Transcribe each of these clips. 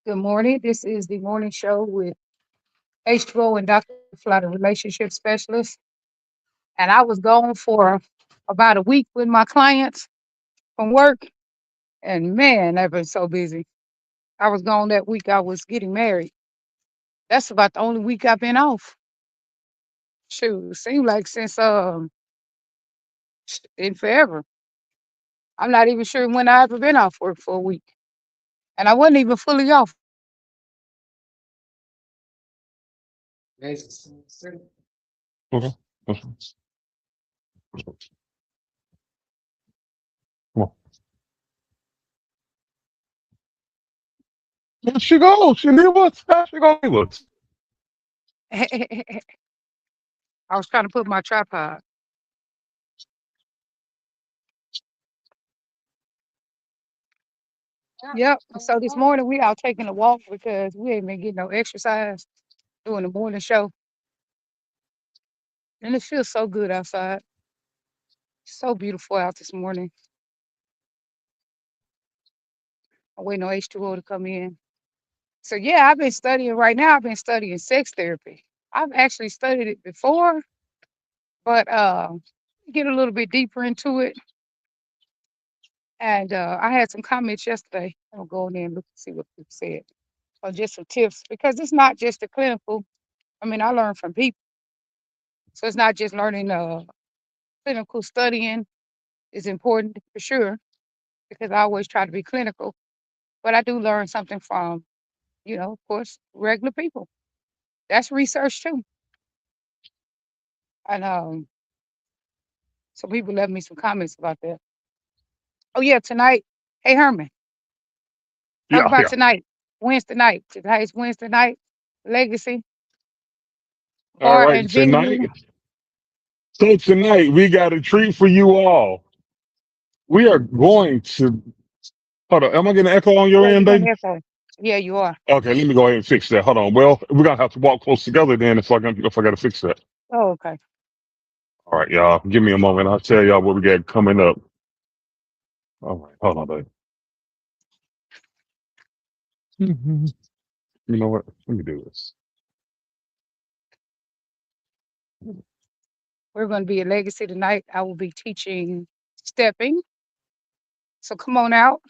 Good morning. This is the morning show with H2O and Dr. Fly, the relationship specialist. And I was gone for about a week with my clients from work. And man, I've been so busy. I was gone that week. I was getting married. That's about the only week I've been off. Shoot, it seemed like since in forever. I'm not even sure when I ever been off work for a week. And I wasn't even fully off. Okay. Come on. There she goes. She leave us. How she gonna leave us? I was trying to put my tripod. Yep. So this morning we out taking a walk because we ain't been getting no exercise doing the morning show. And it feels so good outside. So beautiful out this morning. I'm waiting on H2O to come in. So yeah, I've been studying right now. I've been studying sex therapy. I've actually studied it before, but get a little bit deeper into it. And I had some comments yesterday. I'll go in there and look and see what people said. Or just some tips because it's not just the clinical. I mean, I learn from people. So it's not just learning clinical studying is important for sure because I always try to be clinical, but I do learn something from, of course, regular people. That's research too. And some people left me some comments about that. Oh yeah, tonight. Hey Herman, talk Yeah, about yeah. tonight. Wednesday night. Tonight's Wednesday night. Legacy All bar right. and venue. Tonight we got a treat for you all. We are going to hold on. Am I getting an echo on your Yeah, end, you're gonna baby? echo. Yeah, you are. Okay, let me go ahead and fix that. Hold on. Well, we're gonna have to walk close together then if I gotta fix that. Oh, okay. All right, y'all. Give me a moment. I'll tell y'all what we got coming up. All right, hold on, baby. Mhm. You know what? Let me do this. We're gonna be at Legacy tonight. I will be teaching stepping. So come on out.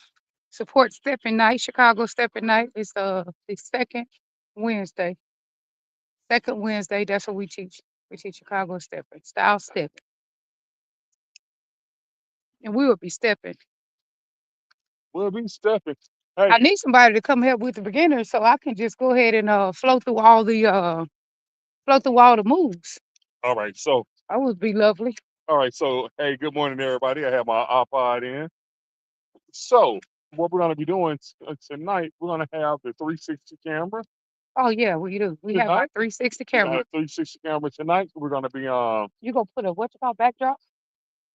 Support Stepping Night. Chicago Stepping Night is the second Wednesday. Second Wednesday, that's what we teach. We teach Chicago stepping, style stepping. And we will be stepping. We'll be stepping. Hey, I need somebody to come help with the beginners so I can just go ahead and flow through all the moves. all right. So, That would be lovely. all right. So, hey, good morning, everybody. I have my iPod in. So, what we're gonna be doing tonight, we're gonna have the 360 camera Oh yeah, we do. We have our tonight. 360 We're gonna camera. have 360 camera tonight. We're gonna be You gonna put a what you call backdrop?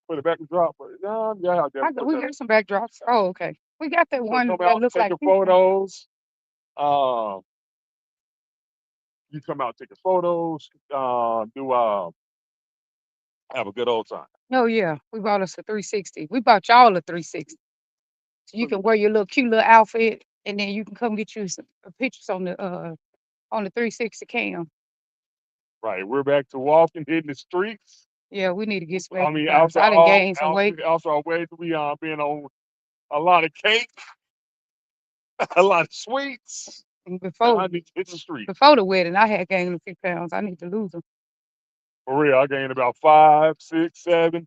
put it back and drop. Yeah, I'll definitely put We that up. got some backdrops. Oh, okay. We got that So one come that out, look take like your people. photos. Um, you come out, take your photos. Do have a good old time. Oh yeah, we bought us a 360. We bought y'all a 360. So you can wear your little cute little outfit, and then you can come get you some pictures on the 360 cam. Right, we're back to walking, hitting the streets. Yeah, we need to get some I mean, exercise. I done gained some weight. after our way, we been on a lot of cake, a lot of sweets, And and Before I need to hit the street. before the wedding, I had gained a few pounds. I need to lose them. For real, I gained about 5, 6, 7.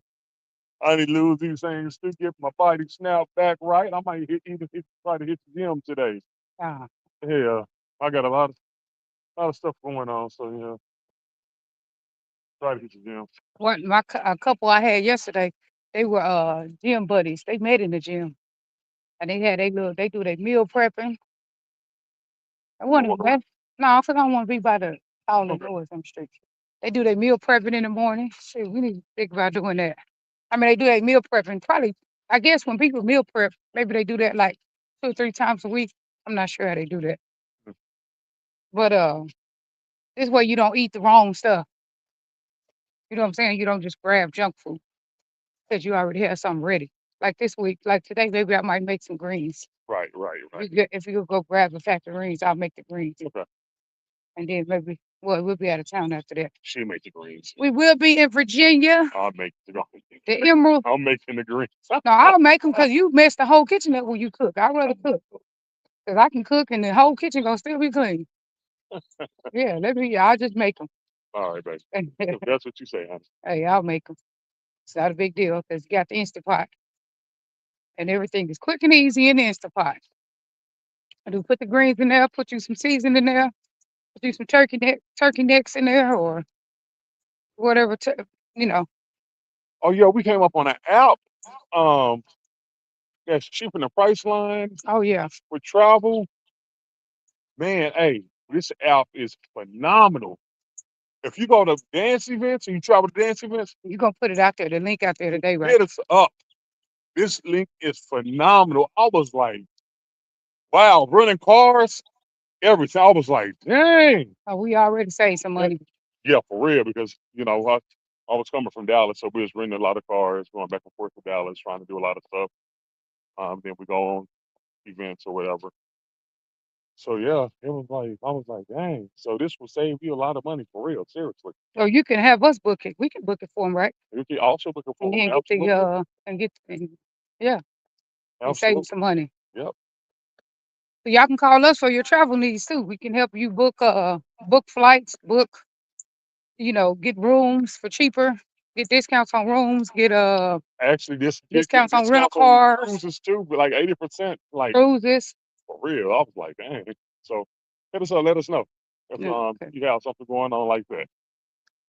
I need to lose these things to get my body snapped back right. I might try to hit the gym today. Ah, Yeah, I got a lot of stuff going on, so try to hit the gym. a couple I had yesterday, they were gym buddies. They met in the gym, and they do their meal prepping. I want to that no, cause I don't want to be by the all the Okay. doors on the street. They do their meal prepping in the morning. Shit, we need to think about doing that. I mean, they do their meal prepping probably. I guess when people meal prep, maybe they do that like 2 or 3 times a week. I'm not sure how they do that, but this way you don't eat the wrong stuff. You know what I'm saying? You don't just grab junk food because you already have something ready. Like this week, like today, maybe I might make some greens. Right. If you go grab a pack of greens, I'll make the greens. Okay. And then maybe, well, we'll be out of town after that. She'll make the greens. We will be in Virginia, I'll make the the Emerald. I'm making the greens. No, I'll make them because you mess the whole kitchen up when you cook. I'd rather cook because I can cook and the whole kitchen gonna still be clean. Yeah, I'll just make them. All right, baby. If that's what you say, honey. Hey, I'll make them. It's not a big deal because you got the Instant Pot and everything is quick and easy in the Instant Pot. I do put the greens in there, put you some seasoning in there, put you some turkey necks in there or whatever, you know. Oh yeah, we came up on an app. That's cheaper than Priceline Oh yeah, for travel. Man, hey, this app is phenomenal. If you go to dance events and you travel to dance events, you're gonna put it out there, the link out there today, right? hit us up. This link is phenomenal. I was like, wow, running cars, everything. I was like, dang. Oh, we already saved some money. Yeah, for real, because I was coming from Dallas, so we was renting a lot of cars, going back and forth to Dallas, trying to do a lot of stuff. Then we go on events or whatever. So yeah, it was like I was like, dang. So this will save you a lot of money for real, seriously. So you can have us book it. We can book it for them, right? You can also look for And them. then get Absolutely, the yeah, and save you absolutely. some money. Yep. So y'all can call us for your travel needs too. We can help you book flights, get rooms for cheaper, get discounts on rooms, get Actually, this discounts on rental discounts on cars, cruises too, but like 80%, like cruises. for real. I was like, dang. So hit us up, let us know if Yeah, okay. you have something going on like that.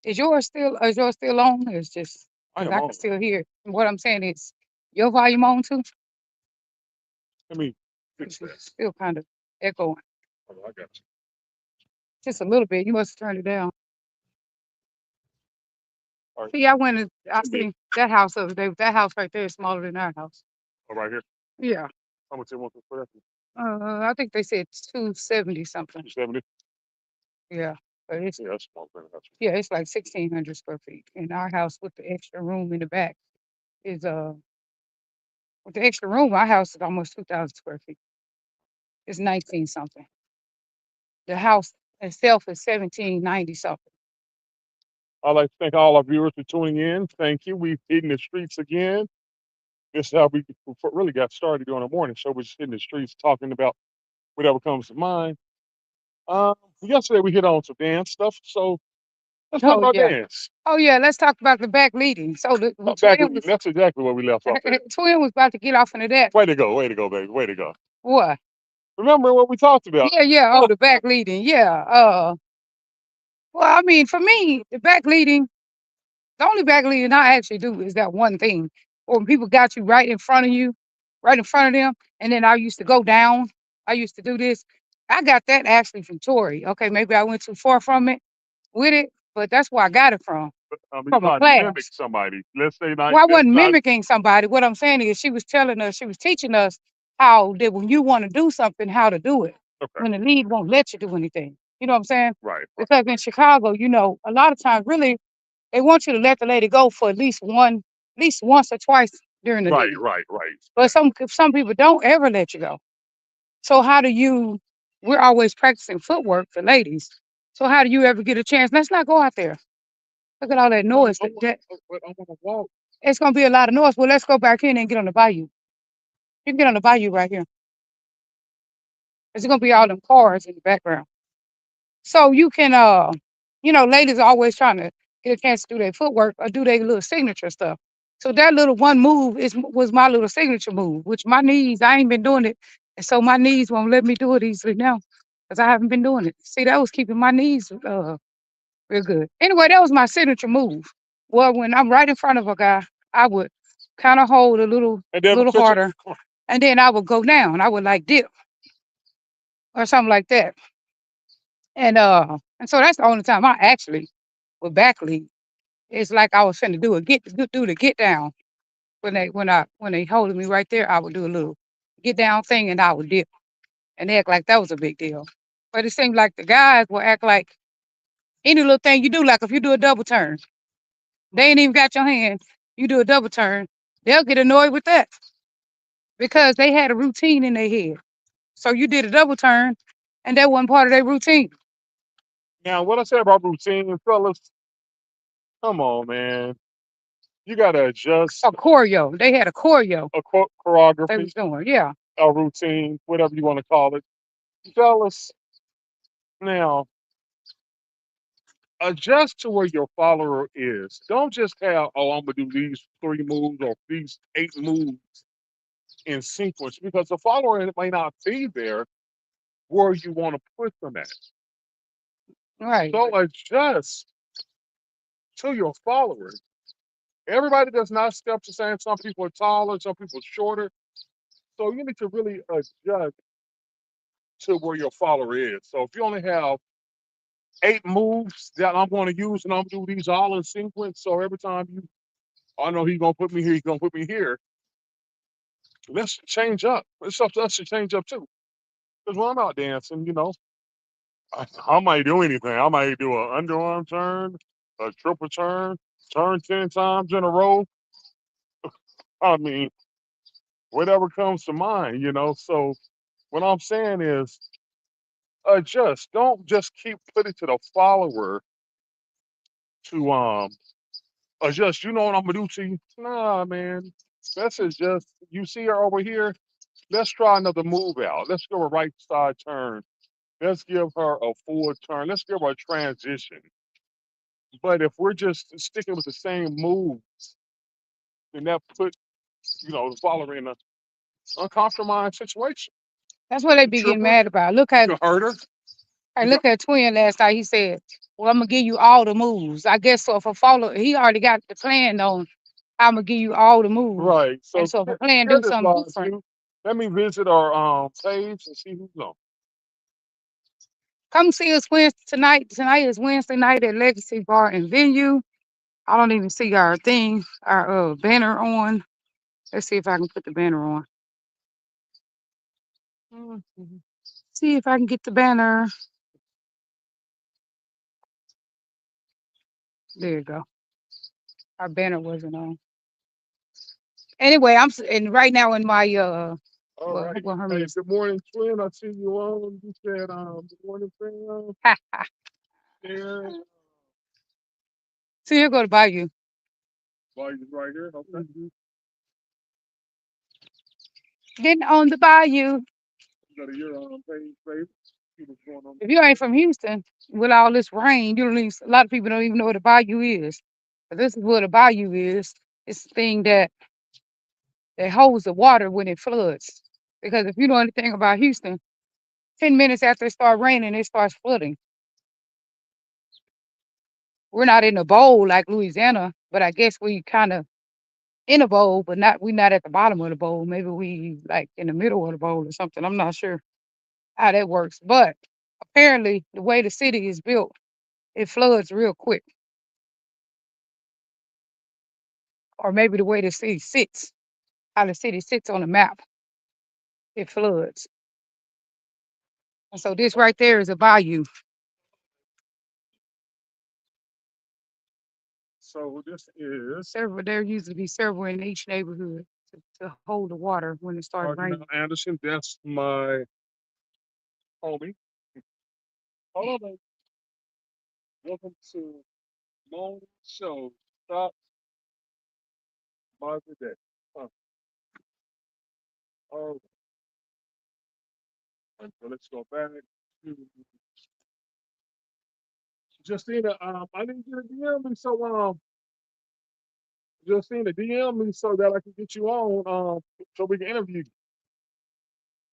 Is yours still on? Or it's just I because am I on. can still hear it. What I'm saying is your volume on too? Let me fix that. It's still kind of echoing. Oh, I got you. Just a little bit. You must have turned it down. All right. See, I seen that house the other day. That house right there is smaller than our house. Oh, right here. Yeah. How much you want for that? I think they said 270 something. 270. Yeah. But it's Yeah, that's small. yeah, it's like 1,600 square feet. And our house with the extra room in the back is with the extra room, our house is almost 2,000 square feet. It's 19 something. The house itself is 1,790 something. I'd like to thank all our viewers for tuning in. Thank you. We've hitting the streets again. This is how we really got started during the morning show. We're just hitting the streets, talking about whatever comes to mind. Yesterday we hit on some dance stuff, so let's talk Oh about yeah. dance. Oh yeah, let's talk about the back leading. So the That's exactly where we left off at. twin was about to get off into that. Way to go, baby, way to go. What? Remember what we talked about? Yeah. Oh, the back leading. Yeah. Well, I mean, for me, the back leading, the only back leading I actually do is that one thing. Or when people got you right in front of you, right in front of them, and then I used to go down. I used to do this. I got that actually from Tori. Okay, maybe I went too far from it with it, but that's where I got it from From a a class. mimic somebody. Let's say not. Well, I wasn't mimicking somebody. What I'm saying is she was teaching us how that when you want to do something, how to do it. Okay. When the lead won't let you do anything. You know what I'm saying? Right. Because in Chicago, a lot of times really they want you to let the lady go for at least once or twice during the lead. Right. But some people don't ever let you go. So we're always practicing footwork for ladies. So how do you ever get a chance? Let's not go out there. Look at all that noise. I'm gonna walk. It's gonna be a lot of noise. Well, let's go back in and get on the bayou. You can get on the bayou right here. It's gonna be all them cars in the background. So you can ladies are always trying to get a chance to do their footwork or do their little signature stuff. So that little one move was my little signature move, which my knees, I ain't been doing it. And so my knees won't let me do it easily now. Because I haven't been doing it. See, that was keeping my knees real good. Anyway, that was my signature move. Well, when I'm right in front of a guy, I would kind of hold a little harder, and then I would go down. I would like dip or something like that. And so that's the only time I actually would back lead. It's like I was finna do the get down. When they holding me right there, I would do a little get down thing and I would dip and act like that was a big deal. But it seemed like the guys will act like any little thing you do, like if you do a double turn, they ain't even got your hand. You do a double turn, They'll get annoyed with that because they had a routine in their head. So you did a double turn, and that wasn't part of their routine. Now, what I said about routine, fellas, come on, man. You gotta adjust A choreo. They had a choreo a they choreography, was doing. Yeah. a routine, whatever you want to call it. Fellas, now adjust to where your follower is. Don't just have, oh, I'm gonna do these 3 moves or these 8 moves in sequence because the follower may not be there where you want to put them at. Right. So adjust to your followers. Everybody does not step the same. Some people are taller, some people are shorter. So you need to really adjust to where your follower is. So if you only have 8 moves that I'm going to use and I'm going to do these all in sequence, so every time you, I know he's going to put me here, he's going to put me here. Let's change up. It's up to us to change up too. Because when I'm out dancing, I might do anything. I might do an underarm turn, a triple turn 10 times in a row. I mean, whatever comes to mind. So what I'm saying is adjust. Don't just keep putting to the follower to adjust. You know what I'm gonna do to you? Nah, man. Let's adjust. You see her over here? Let's try another move out. Let's give her a right side turn. Let's give her a forward turn. Let's give her a transition. But if we're just sticking with the same moves, then that put, the follower in an uncompromised situation. That's what they You be trip getting her, mad about. Look you at can hurt her. I You look at Twin last night. He said, "Well, I'm gonna give you all the moves." I guess so. If a follow, he already got the plan on. I'm gonna give you all the moves, right. and So so if a plan here do this something lies different, you. Let me visit our page and see who's on. come see us Wednesday tonight. Tonight is Wednesday night at Legacy Bar and Venue. I don't even see our thing, our banner on. Let's see if I can put the banner on. Mhm. See if I can get the banner. There you go. Our banner wasn't on. Anyway, and right now in my All right. well, Hey, Hermes. good morning, twin. I see you on. You said good morning, fam. Yeah. See, here go to Bayou. Well, you right here. Okay. Mhm. Getting on the Bayou. You got a year page, baby. See what's going on. If you ain't from Houston, with all this rain, you don't even, a lot of people don't even know what a bayou is. But this is what a bayou is. It's the thing that holds the water when it floods. Because if you know anything about Houston, 10 minutes after it starts raining, it starts flooding. We're not in a bowl like Louisiana, but I guess we kind of in a bowl, but we're not at the bottom of the bowl. Maybe we like in the middle of the bowl or something. I'm not sure how that works. But apparently the way the city is built, it floods real quick. Or maybe the way the city sits, how the city sits on the map, it floods. And so this right there is a bayou. So this is There used to be several in each neighborhood to hold the water when it started Cardinal raining. Anderson. That's my homie. Hold on, baby. Welcome to Moan Show. Stop by the day. Huh. All right. So let's go back to Justina. I didn't get a DM me, so Justina, DM me so that I can get you on, so we can interview you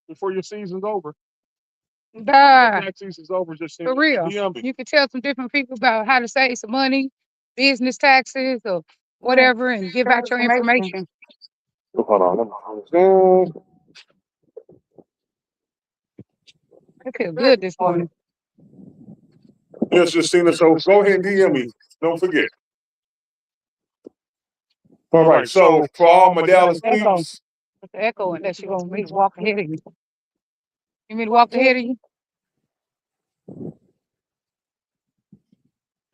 before your season's over. Duh, Tax season's over, Justina. for real. DM me. You could tell some different people about how to save some money, business taxes or whatever, and give out your information. Hold on, let me understand. I feel good this morning. Yes, Justina. So go ahead and DM me. Don't forget. All right. So for all my Dallas Echo. peeps, It's the echo unless you're gonna me to walk ahead of you. You mean to walk ahead of you?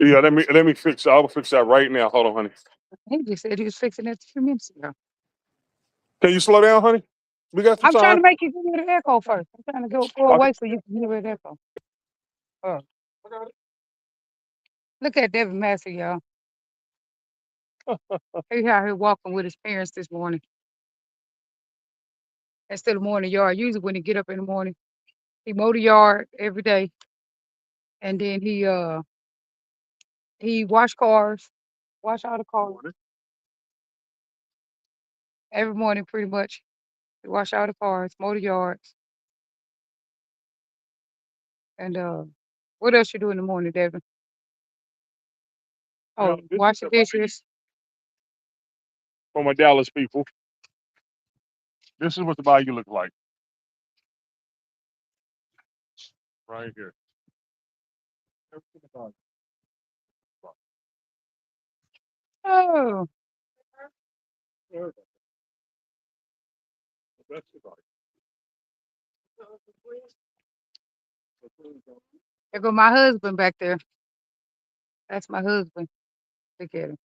yeah, let me fix. I will fix that right now. Hold on, honey. He just said he was fixing it a few minutes ago. Can you slow down, honey? We got some I'm trying time. to make you give me the echo first. I'm trying to go Okay. away so you can hear the echo. Oh, I got it. look at Devin Massey, y'all. He's out here walking with his parents this morning. Instead of mowing the yard. Usually when he get up in the morning, he mow the yard every day, and then he wash cars, wash all the cars Morning. every morning pretty much. He wash all the cars, mow the yards, and what else you do in the morning, Devin? Now, Oh, this is wash the a bite dishes. for my Dallas people. This is what the bayou look like right here. Everything about it. Oh, Everything. That's about it. there go my husband back there. That's my husband. Look at him.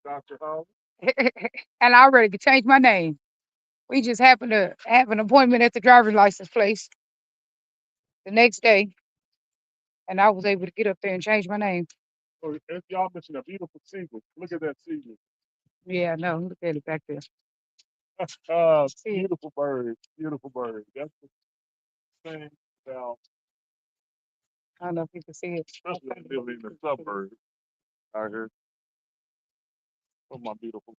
Dr. Howard. And I already could change my name. We just happened to have an appointment at the driver's license place the next day, and I was able to get up there and change my name. So if y'all missing a beautiful seagull, look at that seagull. Yeah, no, look at it back there. See it? Beautiful bird. Beautiful bird. That's the thing about, I don't know if you can see it. especially when I live in the suburbs out here with my beautiful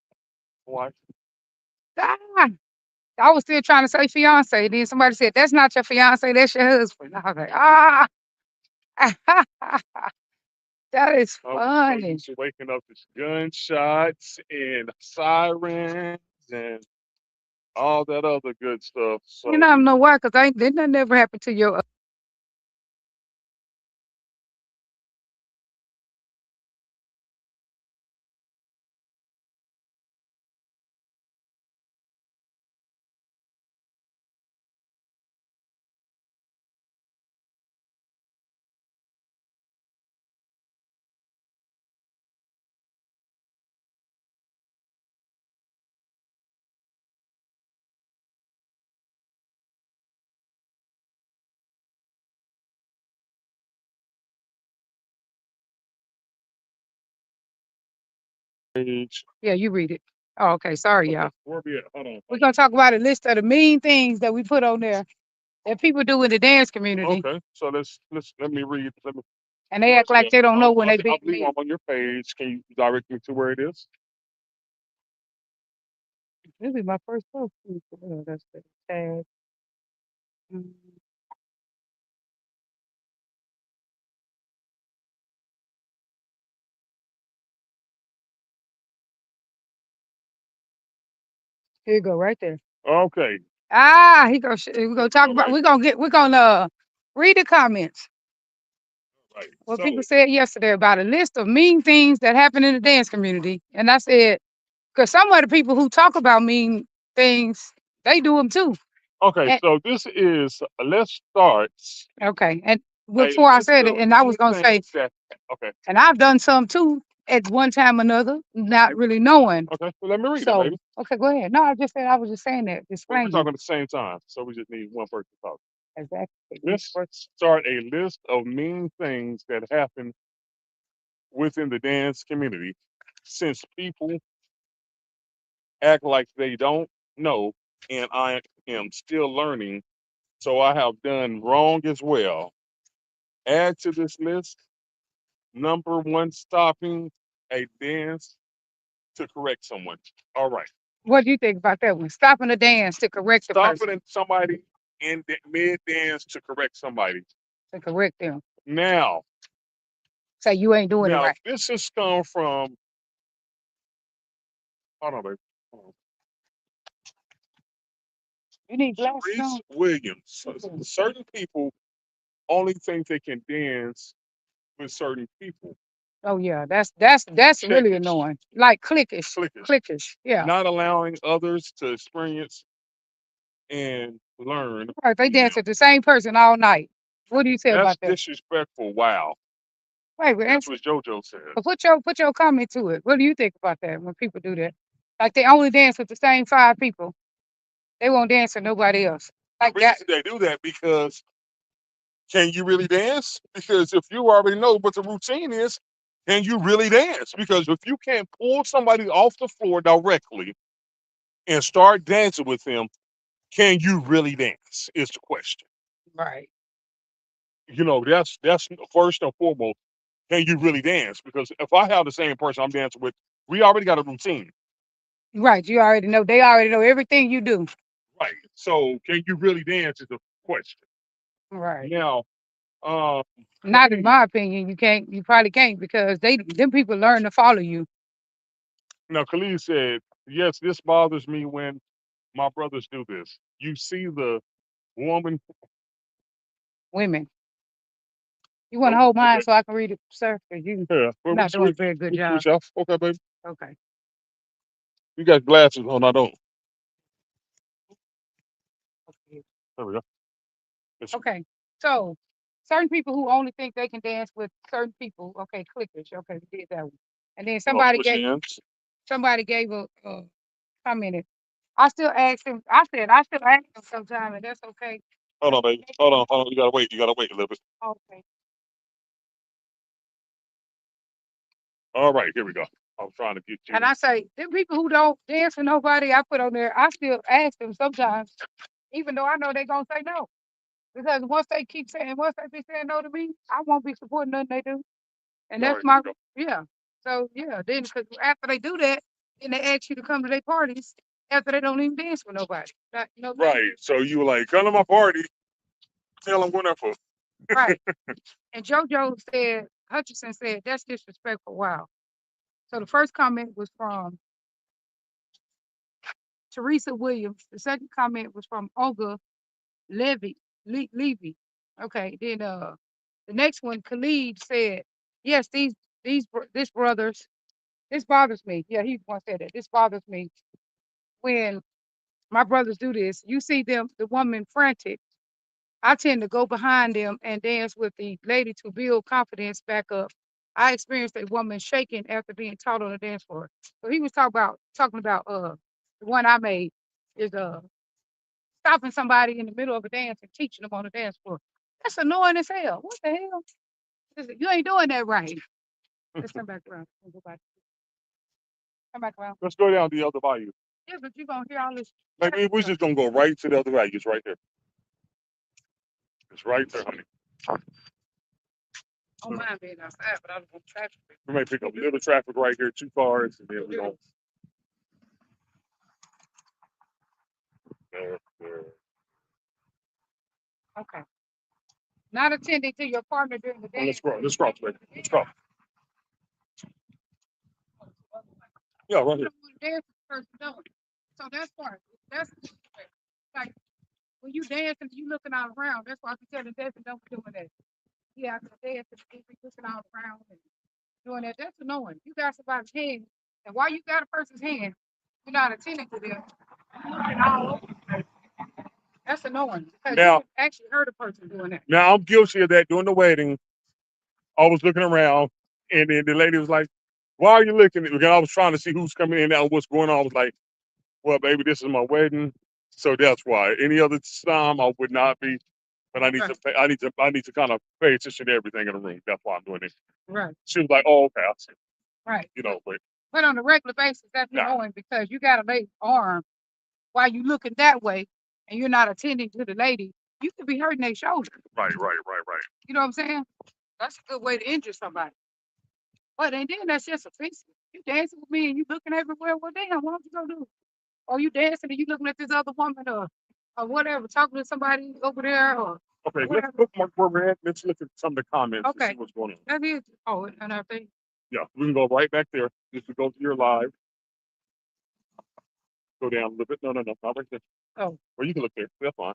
wife. Ah, I was still trying to say fiance. Then somebody said, "That's not your fiance. That's your husband." I was like, "Ah, that is I'm so funny." used to waking up to gunshots and sirens and all that other good stuff. You know, I So don't know why, because I didn't that never happen to your. age. Yeah, you read it. Oh, okay. Sorry, Okay, y'all. where we at? Hold on. We're Hold gonna talk about a list of the mean things that we put on there that people do in the dance on. community, Okay, so let me read. Let me. and they act like they don't know when they I being believe mean. I'm on your page. Can you direct me to where it is? This is my first post. Oh, that's the tag. Mm, Here you go, right there. Okay. Ah, we gonna talk All about. right. We're gonna read the comments. Right. What So people said yesterday about a list of mean things that happen in the dance community, and I said, because some of the people who talk about mean things, they do them too. okay, And, so this is let's start okay, and a before I list said it, of and I was mean gonna say, things that. Okay. and I've done some too at one time or another, not really knowing. Okay. So let me read it, So, baby. okay, go ahead. No, I just said I was just saying that, Well, we're explaining talking at the same time, so we just need one person to talk. exactly. Let's start a list of mean things that happen within the dance community, since people act like they don't know, and I am still learning, so I have done wrong as well. Add to this list number one, stopping a dance to correct someone. All right. What do you think about that one? Stopping the dance to correct the person, Stopping somebody in mid dance to correct somebody. to correct them. Now, Say you ain't doing it now right. this has come from, hold on, baby. Hold on. You need glasses Sharice on? Williams. Okay. Certain people only think they can dance with certain people. Oh yeah, that's really Checkish, annoying. Like clickish, cliquish, clickish. Yeah. not allowing others to experience and learn Right, they from dance them. with the same person all night. What do you say That's about that? disrespectful. Wow. Right, but That's answer. what JoJo said. But put your comment to it. What do you think about that when people do that? Like they only dance with the same 5 people. They won't dance with nobody else. The Like that. reason they do that because can you really dance? Because if you already know what the routine is, can you really dance? Because if you can't pull somebody off the floor directly and start dancing with them, can you really dance? Is the question. Right. You know, that's first and foremost. Can you really dance? Because if I have the same person I'm dancing with, we already got a routine. Right. You already know. They already know everything you do. Right. So can you really dance is the question. Right. Now, uh, Not in my opinion. You can't. You probably can't because them people learn to follow you. now Khalid said, yes, this bothers me when my brothers do this. You see the woman. Women. You want to Oh, hold mine okay. so I can read it, sir? Because you're Yeah. Well, not doing a very good we job. switch off. Okay, baby. Okay. You got glasses on. I don't. Okay. There we go. It's, Okay. So certain people who only think they can dance with certain people. Okay, clickers. Okay, we did that one. And then oh, somebody switch gave hands. a commented. I still ask him. I said I still ask him sometime, and that's okay. Hold on, baby. Hold on, hold on. You gotta wait. You gotta wait a little bit. Okay. All right, here we go. I'm trying to get And you. I say, them people who don't dance with nobody, I put on there. I still ask them sometimes, even though I know they're gonna say no. Because once they be saying no to me, I won't be supporting nothing they do. And All that's right, here my we go. yeah. So yeah, then because after they do that, then they ask you to come to their parties after they don't even dance with nobody. Not, you know what I mean? Right. So you were like, come to my party. Tell them going there for. Right. And JoJo said, Hutchinson said, that's disrespectful. Wow. So the first comment was from Teresa Williams. The second comment was from Olga Levy. Okay. Then the next one, Khalid said, yes, this brothers, this bothers me. Yeah, he once said that. This bothers me when my brothers do this. You see them, the woman frantic. I tend to go behind them and dance with the lady to build confidence back up. I experienced a woman shaking after being taught on the dance floor. So he was talking about the one I made is stopping somebody in the middle of a dance and teaching them on the dance floor. That's annoying as hell. What the hell? You ain't doing that right. Let's turn back around. Go back. Come back around. Let's go down the other bayou. Yeah, but you're gonna hear all this. Maybe we're just gonna go right to the other bayou. It's right there. It's right there, honey. I don't mind being outside, but I don't want traffic. We may pick up a little traffic right here, 2 cars, and then we don't. Okay. Not attending to your partner during the Oh, day. let's cross. Let's cross, baby. Let's cross. Yeah, right here. Dance person don't. So that's part. That's like when you dance and you looking all around. That's why I be telling dancing don't be doing that. Yeah, after dance and you be looking all around and doing that. That's annoying. You got somebody's hand, and while you got a person's hand, you're not attending to them. You're looking all over the place. That's annoying because Now, you actually heard a person doing that. now I'm guilty of that during the wedding. I was looking around, and then the lady was like, "Why are you looking?" Because I was trying to see who's coming in and what's going on. I was like, "Well, baby, this is my wedding, so that's why. Any other time, I would not be. But I need Right. to pay, I need to kind of pay attention to everything in the room. That's why I'm doing it." Right. She was like, "Oh, okay, I see." Right. You know, but But on a regular basis, that's nah, annoying because you got a late arm while you looking that way and you're not attending to the lady. You could be hurting their shoulder. right. You know what I'm saying? That's a good way to injure somebody. But and then that's just offensive. You dancing with me and you looking everywhere. Well, damn, what you gonna do? Or you dancing and you looking at this other woman or whatever, talking to somebody over there or Okay, let's whatever. bookmark where we're at. Let's look at some of the comments and Okay, see what's going on. that is. Oh, another thing. Yeah, we can go right back there. Just to go to your live. Go down a little bit. No, not right there. Oh, Well, you can look there. That's fine.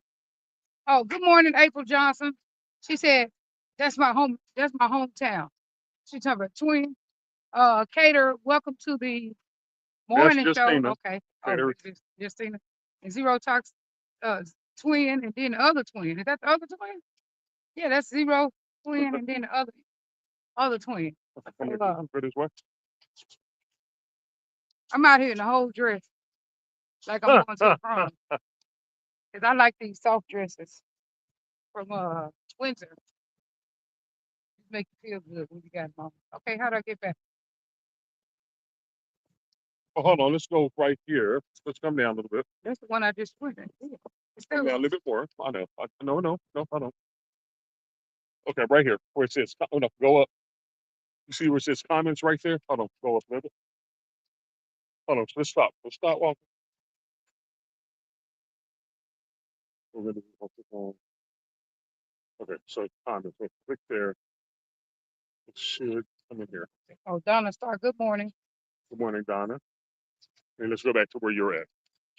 oh, good morning, April Johnson. She said, "That's my home. That's my hometown." She talking about twin. Cater, welcome to the That's morning show. Justina. Okay. Oh, Cater. Justina. And Zero Talks twin and then the other twin. Is that the other twin? Yeah, that's Zero twin and then the other. Other twin. Come here, Uh, go this way. I'm out here in a whole dress, like I'm going to the prom. Cause I like these soft dresses from Windsor. Make you feel good when you got them on. Okay, how do I get back? Oh, hold on, let's go right here. Let's come down a little bit. That's the one I just put in. Yeah. It's Come still down a little bit more. I know. No, no, no, hold on. Okay, right here where it says, oh no, go up. You see where it says comments right there? Hold on, go up a little bit. Hold on, let's stop. Let's stop walking. We're gonna keep on. Okay, so comments. So click there. It should come in here. Oh, Donna Star. Good morning. Good morning, Donna. And let's go back to where you're at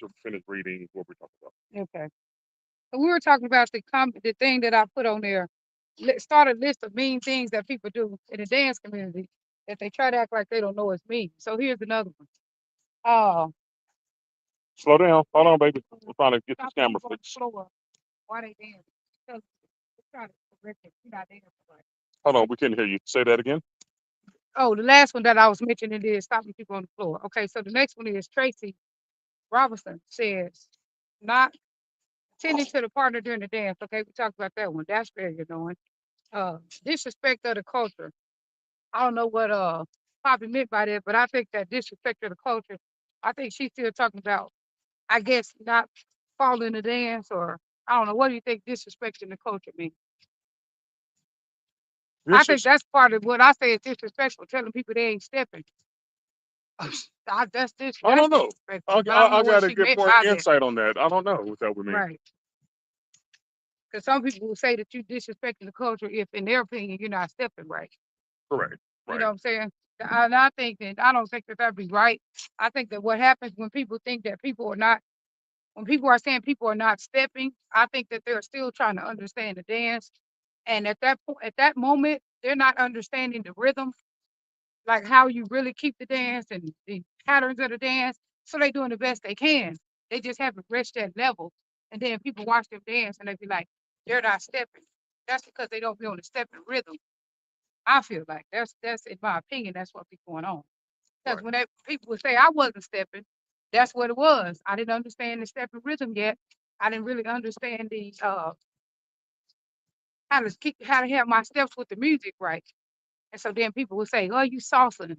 to finish reading what we're talking about. Okay. So we were talking about the thing that I put on there. Start a list of mean things that people do in the dance community that they try to act like they don't know it's mean. So here's another one. Uh, Slow down. Hold on, baby. We're trying to get this stop camera people on the fixed. floor while they dance. So try to correct it. You're not dancing right. Hold on, we couldn't hear you. Say that again. Oh, the last one that I was mentioning is stopping people on the floor. Okay, so the next one is Tracy Robinson says, not attending to the partner during the dance. Okay, we talked about that one. That's very annoying. Disrespect of the culture. I don't know what Poppy meant by that, but I think that disrespect of the culture. I think she's still talking about, I guess, not following the dance, or I don't know. What do you think disrespecting the culture means? I This think is, that's part of what I say is disrespectful, telling people they ain't stepping. I That's don't know. disrespectful, but I don't I know what got to she get meant more by that. insight on that. I don't know what that would mean. Right. Because some people will say that you disrespecting the culture if, in their opinion, you're not stepping right. Correct. You Right. know what I'm saying? And I think that I don't think that that'd be right. I think that what happens when people think that people are not, when people are saying people are not stepping, I think that they're still trying to understand the dance. And at that point, at that moment, they're not understanding the rhythm, like how you really keep the dance and the patterns of the dance. So they're doing the best they can. They just haven't reached that level. And then people watch them dance and they be like, they're not stepping. That's because they don't be on the stepping rhythm. I feel like that's in my opinion, that's what be going on. Because Right. when people would say I wasn't stepping, that's what it was. I didn't understand the stepping rhythm yet. I didn't really understand the how to have my steps with the music right. And so then people would say, "Oh, you salsa."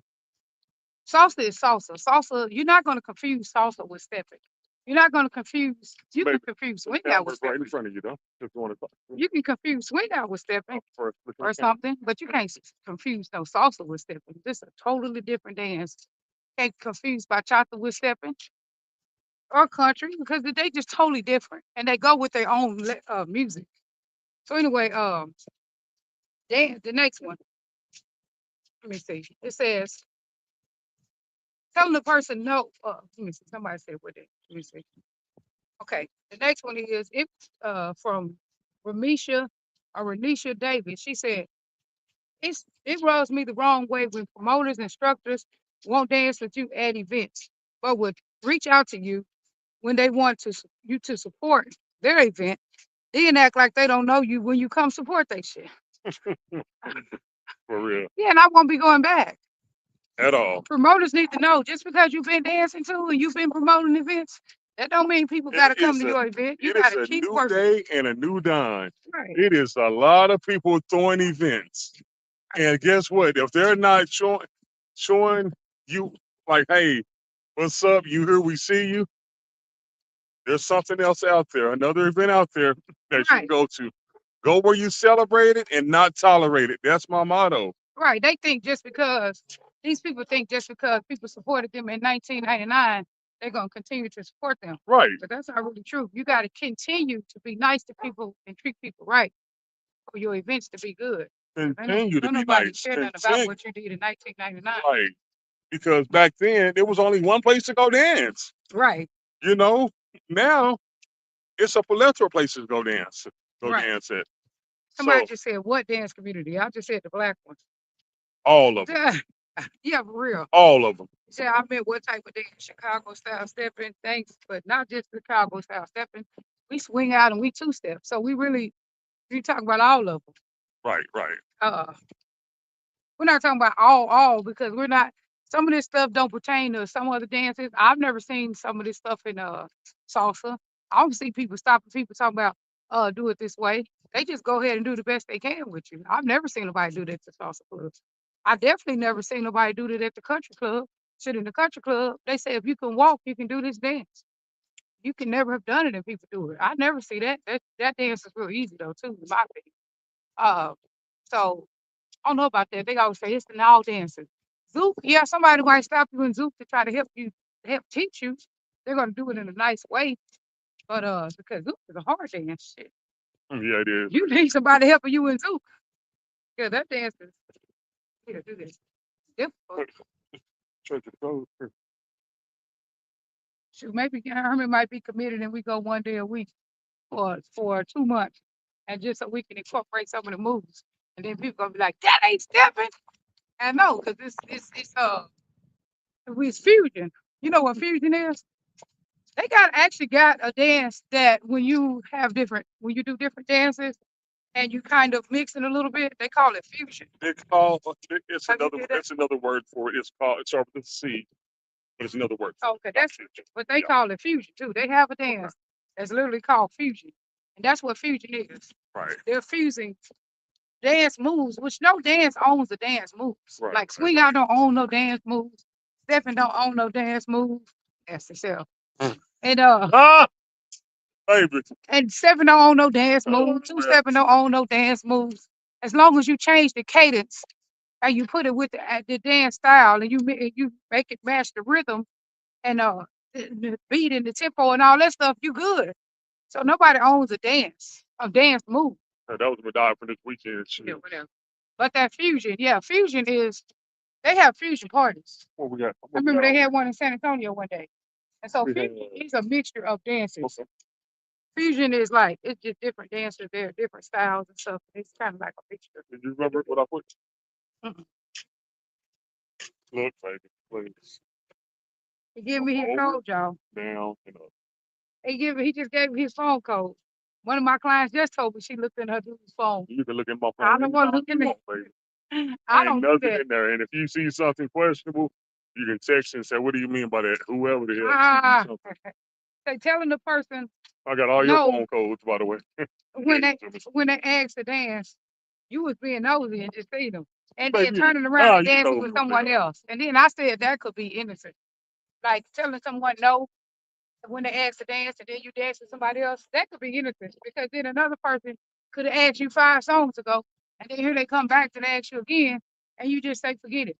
Salsa is salsa. Salsa, you're not going to confuse salsa with stepping. You're not going to confuse. You can Baby, confuse the swing out with camera's right in stepping. front of you, though. If you want to talk. You can confuse swing out with stepping First, look at or the camera. something, but you can't confuse no salsa with stepping. This is a totally different dance. Can't confuse bachata with stepping or country because they just totally different and they go with their own music. So anyway, the next one. Let me see. It says telling the person no. Let me see. Somebody said what it. Let me see. Okay. The next one is it from Ramisha or Renisha Davis. She said it rubs me the wrong way when promoters and instructors won't dance with you at events, but would reach out to you when they want you to support their event. Then act like they don't know you when you come support they shit. For real. Yeah, and I won't be going back. At all. Promoters need to know just because you've been dancing too and you've been promoting events, that don't mean people got to It come is to a your event. You it got is to a keep new working. day and a new dawn. Right. It is a lot of people throwing events. And guess what? If they're not showing you like, hey, what's up? You here? We see you. There's something else out there, another event out there that you can Right. go to. Go where you celebrate it and not tolerate it. That's my motto. Right. They think just because these people think just because people supported them in 1999, they're gonna continue to support them. Right. But that's not really true. You got to continue to be nice to people and treat people right for your events to be good. Continue to Don't be nobody nice. care nothing about Continue. what you did in 1999. Right. Because back then there was only one place to go dance. Right. You know, now it's a plethora of places to go dance. Go Right. dance at. Somebody So just said what dance community? I just said the black one. all of them. Yeah, for real. All of them. Say I meant what type of dance? Chicago style stepping, thanks, but not just the Chicago style stepping. We swing out and we two step. So we talk about all of them. Right, right. Uh, We're not talking about all because we're not. Some of this stuff don't pertain to some other dances. I've never seen some of this stuff in salsa. I don't see people stopping people talking about do it this way. They just go ahead and do the best they can with you. I've never seen nobody do that to salsa clubs. I definitely never seen nobody do that at the country club. Shit, in the country club, they say if you can walk, you can do this dance. You can never have done it and people do it. I never see that. That dance is real easy though too, in my opinion. Uh, so I don't know about that. They always say it's the now dancing. Zouk, yeah, somebody might stop you in Zouk to try to help teach you. They're gonna do it in a nice way, but because Zouk is a hard dance, shit. Yeah, it is. You need somebody helping you in Zouk. Yeah, that dance is yeah, do this difficult. Church of God. Shoot, maybe Herman might be committed and we go one day a week for 2 months, and just so we can incorporate some of the moves, and then people gonna be like, that ain't stepping. I know, cause it's fusion. You know what fusion is? They actually got a dance that when you do different dances and you kind of mix it a little bit, they call it fusion. It's Have you another did that? it's another word for it. It's called it's starts with a C, but it's another word for Okay, it. Not that's fusion. what they Yeah. call it fusion too. They have a dance that's literally called fusion. And that's what fusion is. Right. They're fusing dance moves, which no dance owns the dance moves. Right. Like swing out don't own no dance moves. Stepping don't own no dance moves. That's itself. And Ah, baby. and stepping don't own no dance moves. Yeah. Two stepping don't own no dance moves. As long as you change the cadence and you put it with the dance style and you make it match the rhythm and the beat and the tempo and all that stuff, you good. So nobody owns a dance move. That was Madonna for this weekend. Shit. Yeah, whatever. But that fusion, yeah, fusion is they have fusion parties. What we got? I remember they had one in San Antonio one day. And so We fusion had- is a mixture of dances. Okay. Fusion is like it's just different dancers there, different styles and stuff. It's kind of like a mixture. Did you remember what I put? Mm-mm. Look, baby, please. He gave me his Over. code, y'all. Down and up. He just gave me his phone code. One of my clients just told me she looked in her dude's phone. You can look at my phone. I don't want to look in anytime there. you want, baby. I Ain't don't do nothing that. in there. And if you see something questionable, you can text and say, "What do you mean by that?" Whoever the hell. Ah, sent you something. they telling the person I got all your no phone codes, by the way. when Gave they it to me. when they asked to dance, you was being nosy and just seen them, and Baby, then turning around and you dancing know with me, someone baby. else. And then I said that could be innocent, like telling someone no when they ask to dance, and then you dance with somebody else. That could be innocent because then another person could have asked you 5 songs ago, and then here they come back to ask you again, and you just say forget it.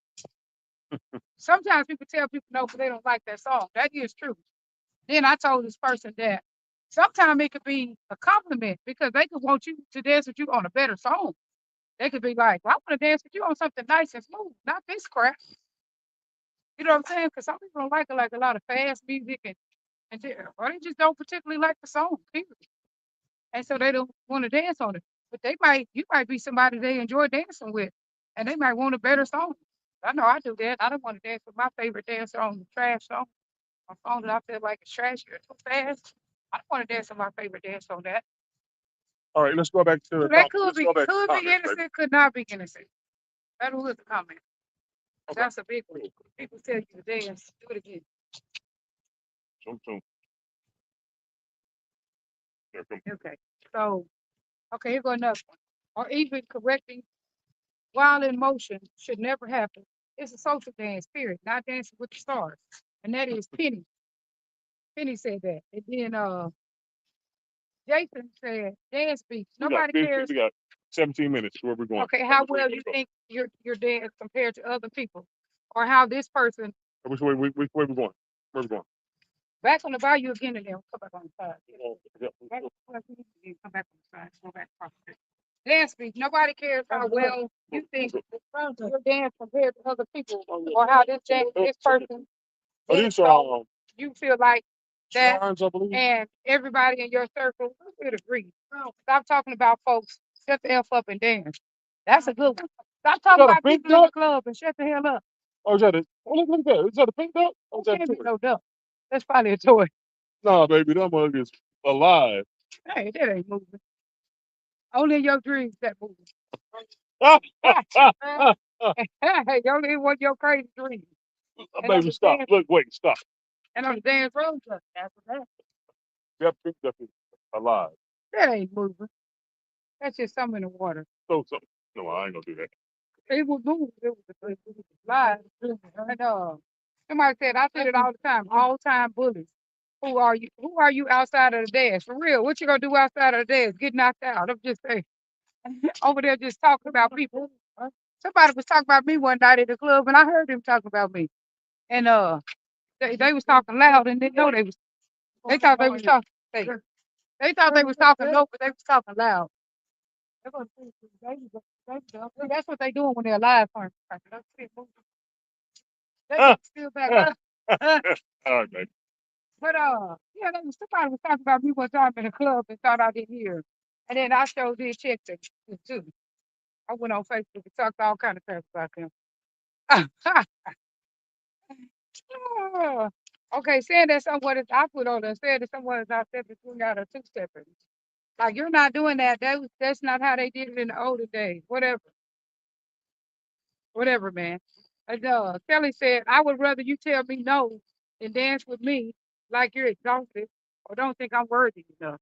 Sometimes people tell people no because they don't like that song. That is true. Then I told this person that sometimes it could be a compliment because they could want you to dance with you on a better song. They could be like, well, I want to dance with you on something nice and smooth, not this crap. You know what I'm saying? Because some people don't like a lot of fast music or they just don't particularly like the song, period. And so they don't want to dance on it. But you might be somebody they enjoy dancing with, and they might want a better song. I know I do that. I don't want to dance with my favorite dancer on the trash song, a song that I feel like is trashy or too fast. I don't want to dance on my favorite dance on that. All right, let's go back to So the that let's go back to could be comments, baby. innocent, could not be innocent. That was the comment. Okay. That's a big one. People tell you to dance, do it again. Zoom. Yeah, come. Okay. So, okay, here go another one. Or even correcting while in motion should never happen. It's a social dance, period, not dancing with the stars. And that is Penny. Penny said that. And then Jason said dance beats. Nobody cares. We got 17 minutes. Where we going? Okay, how well you think your dance compared to other people, or how this person Which way we going? Where we going? back on the bayou again and then come back on the side. Yeah. Come back on the side. Go back across the dance beats. Nobody cares how well you think your dance compared to other people, or how this person. Oh, these are You feel like that, shrines, I believe. and everybody in your circle would agree. Stop talking about folks. Shut the F up and dance. That's a good one. Stop talking Is that a about pink people in the duck? club and shut the hell up. Oh, is that a? Oh, look at that. Is that a pink duck? Oh, is that a Can't be toy? no duck. That's probably a toy. Nah, baby, that mug is alive. Hey, that ain't moving. Only in your dreams that moving. You only want your crazy dreams. And on Baby, the stop. dance Look, wait, stop. and on the dance road, after that, That pink duck is alive. that ain't moving. That's just something in the water. So, no, I ain't gonna do that. It was moving. It was live. And somebody said I said it all the time. All time bullies. Who are you? Who are you outside of the dance? For real, what you gonna do outside of the dance? Get knocked out? I'm just saying. Over there just talking about people. Somebody was talking about me one night at the club, and I heard them talking about me. And they was talking loud, and didn't know they was. They thought they was talking. They thought they was talking low, but they was talking loud. That's what they doing when they're live. They still back. All right, baby. But yeah, somebody was talking about me one time in a club and thought I didn't hear. And then I sure did check them too. I went on Facebook and talked all kind of crap about them. Okay, saying that someone is I put on there, saying that someone is out stepping between out a two stepper. Like you're not doing that. That's not how they did it in the older days. Whatever, man. And Kelly said, I would rather you tell me no than dance with me like you're exhausted or don't think I'm worthy enough.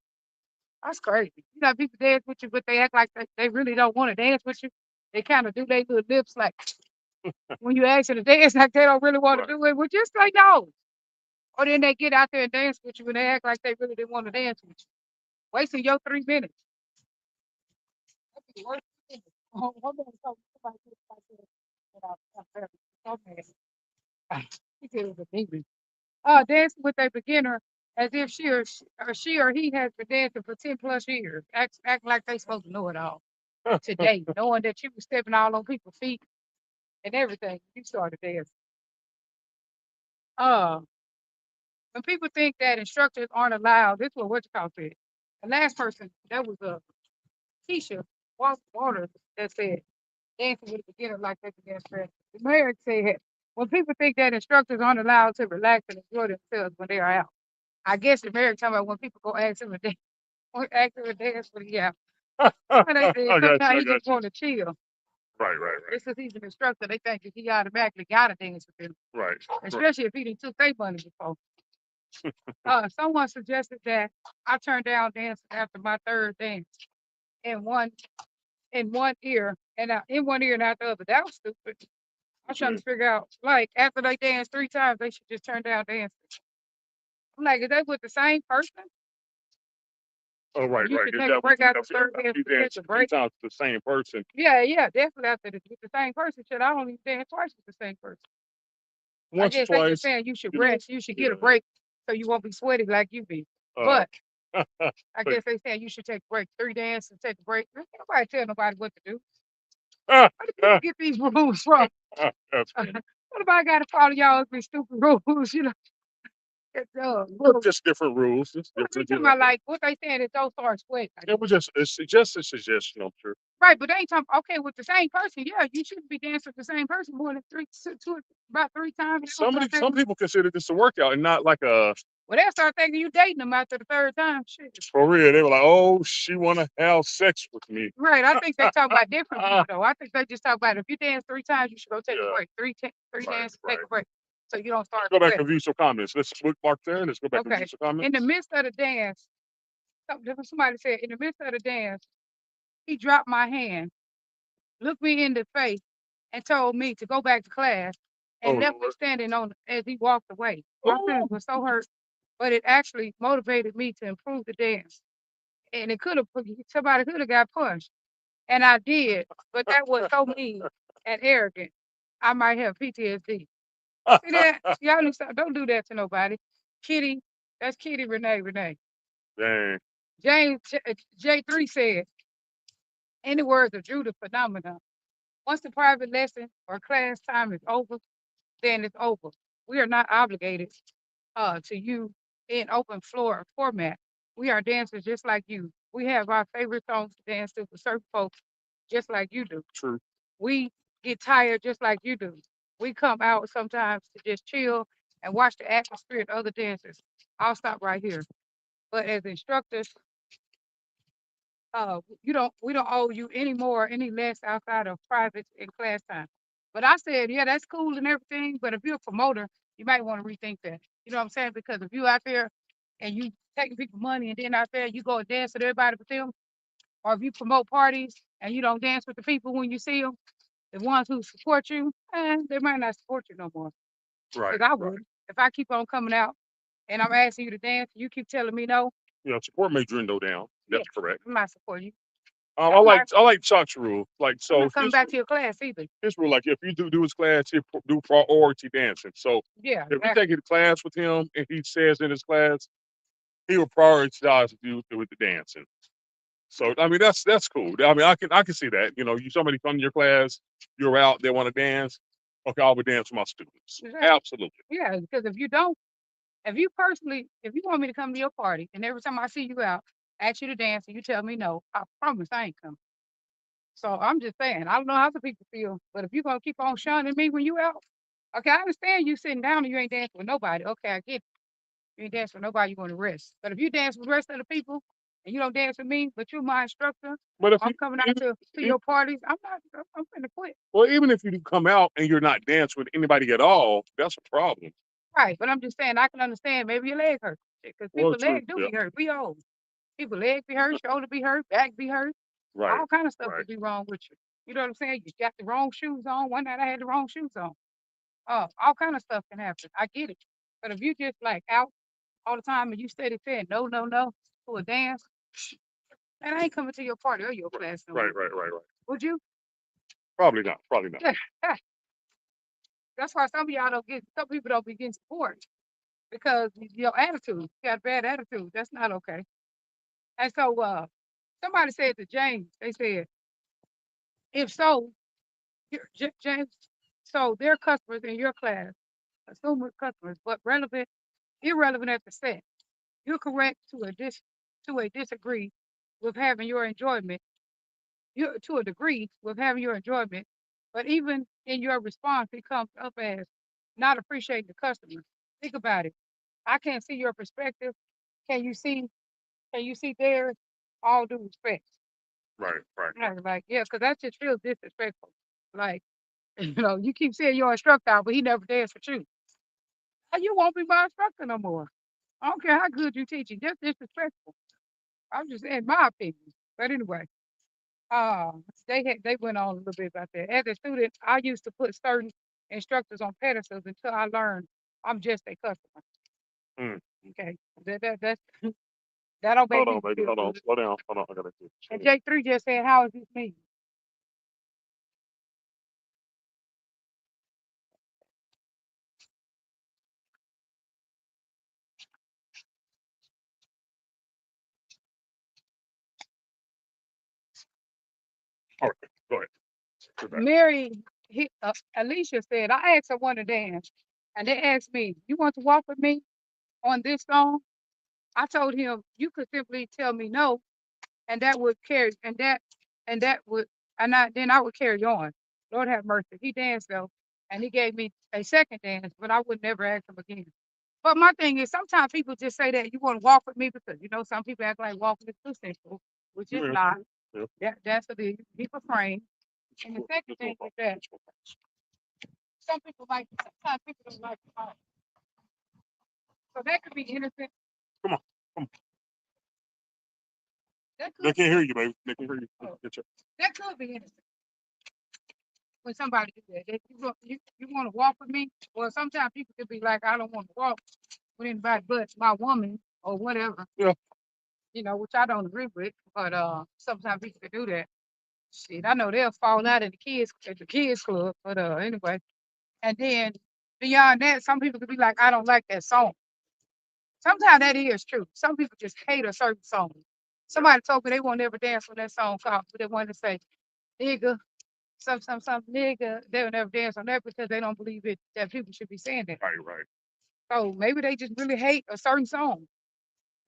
That's crazy. You know, people dance with you, but they act like they really don't want to dance with you. They kind of do their little lips like when you ask them to dance, like they don't really want to Right. do it. Well, just say no. Or then they get out there and dance with you and they act like they really didn't want to dance with you. Wasting your 3 minutes. That'd be the worst thing. Oh, one minute, somebody did it like this, and I'm very so mad. He said it was a demon. Dancing with a beginner as if she or he has been dancing for 10 plus years. Act like they supposed to know it all today, knowing that you were stepping all on people's feet and everything. You started dancing. Uh, when people think that instructors aren't allowed, this is what you call said. The last person, that was Keisha Waters that said, dancing with a beginner like that began stress. The mayor said, when people think that instructors aren't allowed to relax and enjoy themselves when they are out. I guess the mayor talking about when people go ask him to dance, or ask him to dance for the out. And they said I got you. sometimes I he got just you. want to chill. Right, right, Just because he's an instructor, they think that he automatically got to dance with them, right, right. especially if he didn't took their money before. Someone suggested that I turn down dancing after my third dance in one ear and in one ear and out the other. That was stupid. I'm trying to figure out, like, after they dance 3 times, they should just turn down dancing. I'm like, is that with the same person? Oh, right, You right. should Is take a that what break after third dance you to take dance a 3 break. times with the same person? Yeah, definitely after with the same person. Shit, I don't even dance twice with the same person. I Once, guess they just twice, saying you should you know. rest. You should get a Yeah. break so you won't be sweaty like you be. Uh, But I guess they saying you should take a break. 3 dances and take a break. Nobody tell nobody what to do. Where do people get these rules from? that's funny. Nobody got to follow y'all ugly, stupid rules, you know. It's, Well, just different rules. Just what they different, talking about, like, what they saying is don't start sweating. it was just a suggestion, I'm sure. Right, but they ain't talking, okay, with the same person, yeah, you shouldn't be dancing with the same person more than about 3 times. Some people consider this a workout and not like a Well, they'll start thinking you dating them after the third time. Shit. for real. They were like, "Oh, she wanna have sex with me." Right, I think they talk about different people, though. I think they just talk about if you dance 3 times, you should go take a Yeah, break. Three right, dances, take right. a break. So you don't Let's start go back sweating. and view some comments. Let's bookmark there. Let's go back and view Okay. some In the comments. midst of the dance, somebody said, in the midst of the dance, he dropped my hand, looked me in the face, and told me to go back to class Oh and left me Lord. standing on as he walked away. My feelings were so hurt, but it actually motivated me to improve the dance. And it could have somebody could have got punched. And I did, but that was so mean and arrogant. I might have PTSD. See that? Y'all need to don't do that to nobody. Kitty, that's Kitty Renee. Dang. James J3 said, in the words of Judah Phenomena, once the private lesson or class time is over, then it's over. We are not obligated to you in open floor format. We are dancers just like you. We have our favorite songs to dance to for certain folks just like you do. True. We get tired just like you do. We come out sometimes to just chill and watch the atmosphere and other dancers. I'll stop right here. But as instructors, we don't owe you any more, any less outside of private and class time. But I said, yeah, that's cool and everything. But if you're a promoter, you might want to rethink that. You know what I'm saying? Because if you out there and you taking people money and then out there you go and dance with everybody but them, or if you promote parties and you don't dance with the people when you see them, the ones who support you, they might not support you no more. Right, Because I right. would. If I keep on coming out and I'm asking you to dance, you keep telling me no, You know, support may dwindle down. yeah, That's correct. I'm not supporting you. I I'm like not. I like Chuck's rule. Like I'm so, not coming back to your class either. his rule, like if you do his class, he do priority dancing. So Yeah, if you exactly. take a class with him and he says in his class, he will prioritize you with the dancing. So I mean that's cool. I mean I can see that. You know, you somebody come to your class, you're out, they want to dance. Okay, I will dance with my students. Exactly. Absolutely. Yeah, because if you don't, if you personally, if you want me to come to your party and every time I see you out, ask you to dance and you tell me no, I promise I ain't coming. So I'm just saying, I don't know how the people feel, but if you're gonna keep on shunning me when you out, okay, I understand you sitting down and you ain't dancing with nobody. Okay, I get it. You ain't dancing with nobody, you want to rest. But if you dance with the rest of the people and you don't dance with me, but you're my instructor, But if I'm you coming out even, to your parties, I'm not, I'm finna quit. well, even if you do come out and you're not dancing with anybody at all, that's a problem. Right, but I'm just saying I can understand maybe your leg hurt. Because Well, people true. leg do Yeah. be hurt. We old. People leg be hurt, shoulder be hurt, back be hurt. Right. All kind of stuff Right. could be wrong with you. You know what I'm saying? You got the wrong shoes on. One night I had the wrong shoes on. All kind of stuff can happen. I get it. But if you just like out all the time and you steady saying no, no, no to a dance, man, I ain't coming to your party or your class no Right. more. Right. Right. Right. Would you? Probably not. Probably not. That's why some of y'all don't get, some people don't be getting support because your attitude, you got a bad attitude. That's not okay. And so somebody said to James, they said, if so, James, so their customers in your class, assume customers, but relevant, irrelevant at the set. You're correct to a disagree with having your enjoyment. You to a degree with having your enjoyment, but even in your response, it comes up as not appreciating the customer. Think about it. I can't see your perspective. Can you see? Can you see theirs? All due respect. Right. Right. Like, yeah, because that just feels disrespectful. Like, you keep saying your instructor, but he never danced with you. You won't be my instructor no more. I don't care how good you teaching, just disrespectful. I'm just saying my opinion. But anyway, uh, they went on a little bit about that. As a student, I used to put certain instructors on pedestals until I learned I'm just a customer. Mm. Okay, that that don't make Hold me on, baby. feel Hold on. good. Slow down. Hold on. I gotta get And you. J3 just said, "How is this me?" All right. Go ahead. Go back. Mary, Alicia said, I asked someone to dance, and they asked me, "You want to walk with me on this song?" I told him, "You could simply tell me no, and that would carry, and that would, and then I would carry on." Lord have mercy. He danced though, and he gave me a second dance, but I would never ask him again. But my thing is, sometimes people just say that you want to walk with me because some people act like walking is too simple, which is Yeah. not. Yeah. That's a big people frame. And the second Just go thing back. is that some people like, sometimes people don't like to talk. So that could be innocent. Come on. Come on. That They could can't be, hear you, baby. They can hear you. oh, Get your, that could be innocent when somebody do that. If you want to walk with me, well, sometimes people could be like, I don't want to walk with anybody but my woman or whatever, yeah. which I don't agree with. But sometimes people can do that. Shit, I know they'll fall out at the kids club. But anyway, and then beyond that, some people could be like, I don't like that song. Sometimes that is true. Some people just hate a certain song. Somebody told me they won't ever dance on that song called, they want to say, nigga, some nigga. They'll never dance on that because they don't believe it that people should be saying that. Right. Right. So maybe they just really hate a certain song.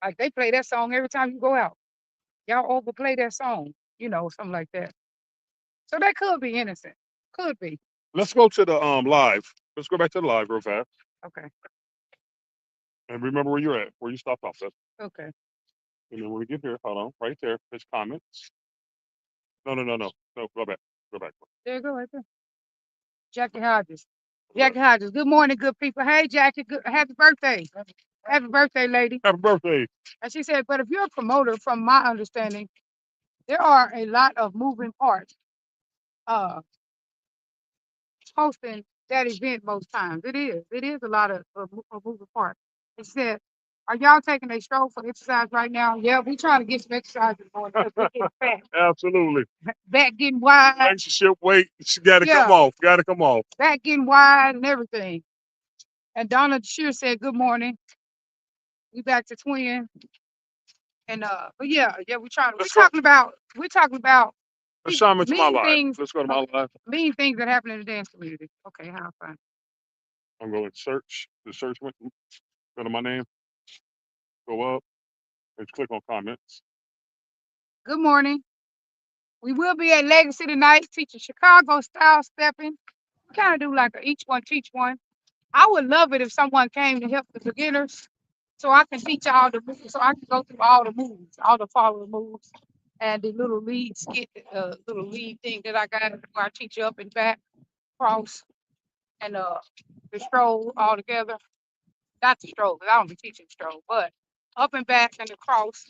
Like they play that song every time you go out. Y'all overplay that song, something like that. So that could be innocent. Could be. Let's go to the live. Let's go back to the live real fast. Okay. And remember where you're at, where you stopped off. Okay. And then when we get here, hold on, right there, there's comments. No, no, no, no. No, go back. Go back. There you go right there. Jackie Hodges. Jackie Hodges. Good morning, good people. Hey, Jackie. Good, happy birthday. Happy birthday, lady. Happy birthday. And she said, but if you're a promoter, from my understanding, there are a lot of moving parts uh, hosting that event most times. It is. It is a lot of moving parts. She said, are y'all taking a stroll for exercise right now? Yeah, we trying to get some exercise going because we're getting fat. Absolutely. Back getting wide. Relationship weight, she got to come Yeah. off. Got to come off. Back getting wide and everything. And Donna Shear said, good morning. We back to twin. And but yeah, we're talking about Assignment to my mean life. things, Let's go to my life. mean things that happen in the dance community. Okay, how fun. I'm going to search. The search went. Go to my name. Go up. And click on comments. Good morning. We will be at Legacy tonight teaching Chicago style stepping. We kind of do like a each one teach one. I would love it if someone came to help the beginners so I can teach all the moves, so I can go through all the moves, all the follow moves, and the little lead skit, little lead thing that I got where I teach you up and back, cross, and the stroll all together. Not the stroll, because I don't be teaching stroll, but up and back and the cross,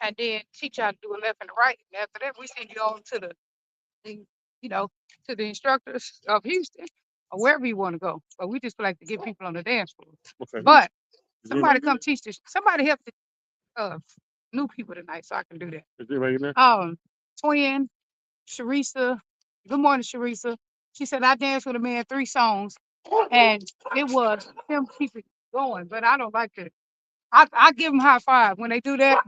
and then teach you how to do a left and a right. And after that, we send you on to the you know, to the instructors of Houston or wherever you want to go. But we just like to get people on the dance floor. Okay. But somebody come teach this. Somebody help the new people tonight, so I can do that. Is anybody in there? Twin, Sharisa. Good morning, Sharisa. She said I danced with a man 3 songs, and it was him keeping going. But I don't like to. I give them high five when they do that.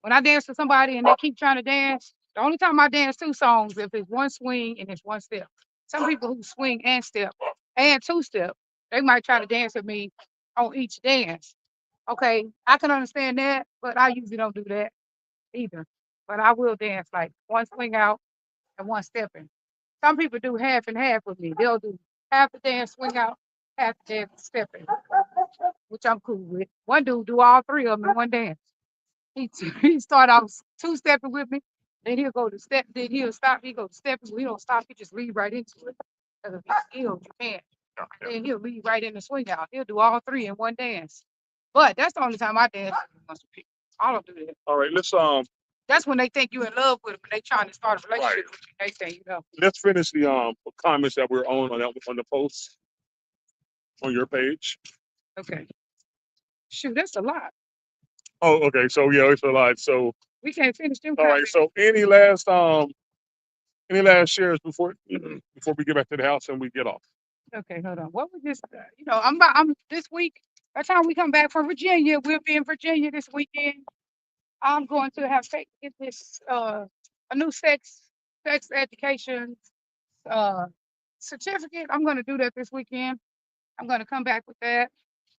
When I dance with somebody and they keep trying to dance, the only time I dance 2 songs if it's one swing and it's one step. Some people who swing and step and 2 step, they might try to dance with me on each dance. Okay, I can understand that, but I usually don't do that either. But I will dance like one swing out and one stepping. Some people do half and half with me. They'll do half the dance swing out, half the dance stepping, which I'm cool with. One dude do all 3 of them in one dance. He start off 2 stepping with me, then he'll go to step, then he'll stop, he go to stepping, we don't stop, he just lead right into it. Because if he's skilled, you can't. Then he'll lead right in the swing out. He'll do all 3 in one dance. But that's the only time I dance with most people. I don't do that. All right, let's That's when they think you're in love with them and they trying to start a relationship with you. They say, let's finish the comments that we're on the post on your page. Okay. Shoot, that's a lot. Oh, okay. So yeah, it's a lot. So We can't finish them. all right. So any last shares before we get back to the house and we get off? Okay, hold on. What was this? I'm this week. By the time we come back from Virginia, we'll be in Virginia this weekend. I'm going to have get this a new sex education certificate. I'm going to do that this weekend. I'm going to come back with that.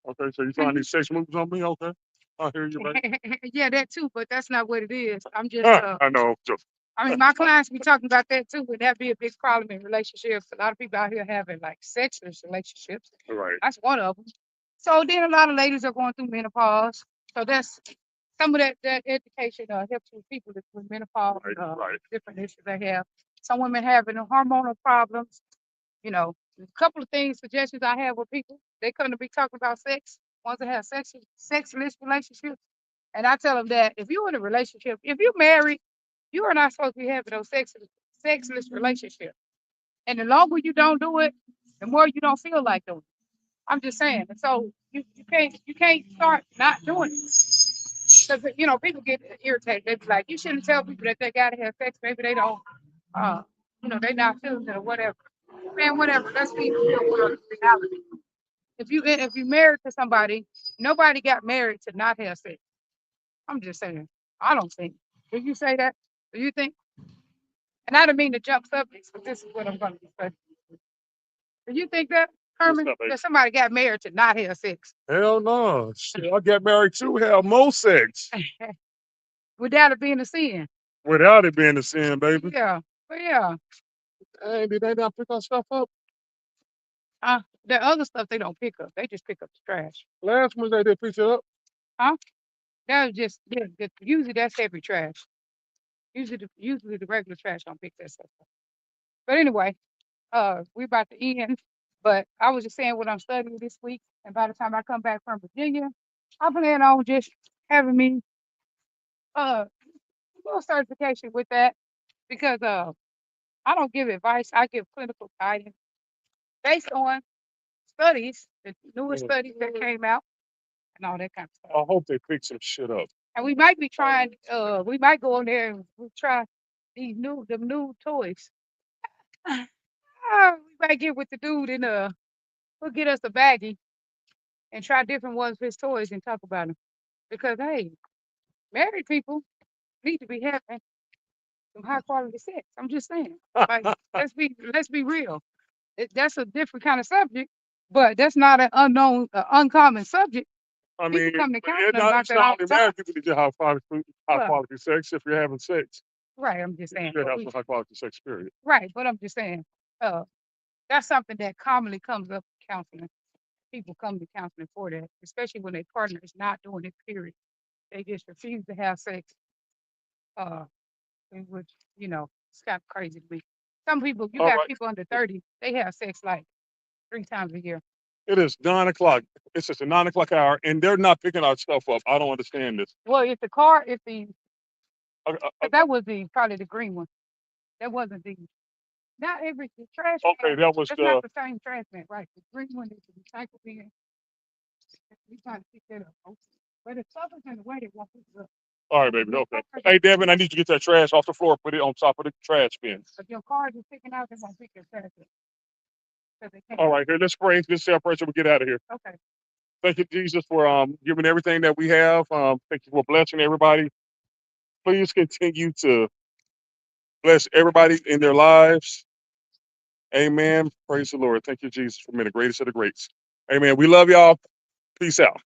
Okay, so you're trying these 6 moves on me? Okay, I hear you, baby. Yeah, that too, but that's not what it is. I'm just. I know. I mean, my clients be talking about that too, and that be a big problem in relationships. A lot of people out here having like sexless relationships. Right. That's one of them. So then a lot of ladies are going through menopause. So that's some of that education helps with people with menopause, Right. different issues they have. Some women having hormonal problems. You know, a couple of things, suggestions I have with people. They come to be talking about sex, ones that have sexless relationships. And I tell them that if you're in a relationship, if you're married, you are not supposed to be having those sexless relationships. And the longer you don't do it, the more you don't feel like doing it. I'm just saying. And so you can't start not doing it. Because people get irritated. They be like, you shouldn't tell people that they gotta have sex. Maybe they don't they're not feeling it or whatever. Man, whatever. Let's be real world reality. If you're married to somebody, nobody got married to not have sex. I'm just saying. I don't think. Do you say that? Do you think? And I don't mean to jump subjects, but this is what I'm going to discuss. Do you think that, Herman, that somebody got married to not have sex? Hell no. Shit, I get married to have more sex. Without it being a sin. Without it being a sin, baby. Yeah. But yeah. Hey, did they not pick our stuff up? The other stuff they don't pick up. They just pick up the trash. Last Wednesday they picked it up. That was just usually that's heavy trash. Usually the regular trash don't pick that stuff up. But anyway, We about to end, but I was just saying what I'm studying this week, and by the time I come back from Virginia, I plan on just having me a little certification with that because I don't give advice. I give clinical guidance based on studies, the newest Mm. studies that came out and all that kind of stuff. I hope they pick some shit up. And we might be trying, we might go in there and we'll try the new toys. We might get with the dude and we'll get us a baggie and try different ones of his toys and talk about them. Because hey, married people need to be having some high quality sex. I'm just saying. Like let's be real. That's a different kind of subject, but that's not an uncommon subject. I People mean, come to but counseling about it's that all not the only time. married people that get high Well, quality sex. If you're having sex, right. I'm just you saying. should But have some high quality sex. Period. right. But I'm just saying. Uh, that's something that commonly comes up in counseling. People come to counseling for that, especially when their partner is not doing it. Period. They just refuse to have sex. Uh, which it's kind of crazy to me. Some people, you All got right. people under 30, they have sex like 3 times a year. It is 9 o'clock. It's just a 9 o'clock hour, and they're not picking our stuff up. I don't understand this. Well, if the car, if the I, that was probably the green one. That wasn't the not every the trash okay, can. that was That's not the. the same trash can, right? The green one is the recycle bin. We trying to pick that up, folks. But if something's in the way, they won't pick it up. All right, baby. Your Okay. car Hey, just Devin, I need you to get that trash off the floor. Put it on top of the trash bin. if your car is picking out, they won't pick your trash up because they can't. All right, here. Let's pray. Let's say our prayer so we get out of here. Okay. Thank you, Jesus, for giving everything that we have. Thank you for blessing everybody. Please continue to bless everybody in their lives. Amen. Praise the Lord. Thank you, Jesus, for being the greatest of the greats. Amen. We love y'all. Peace out.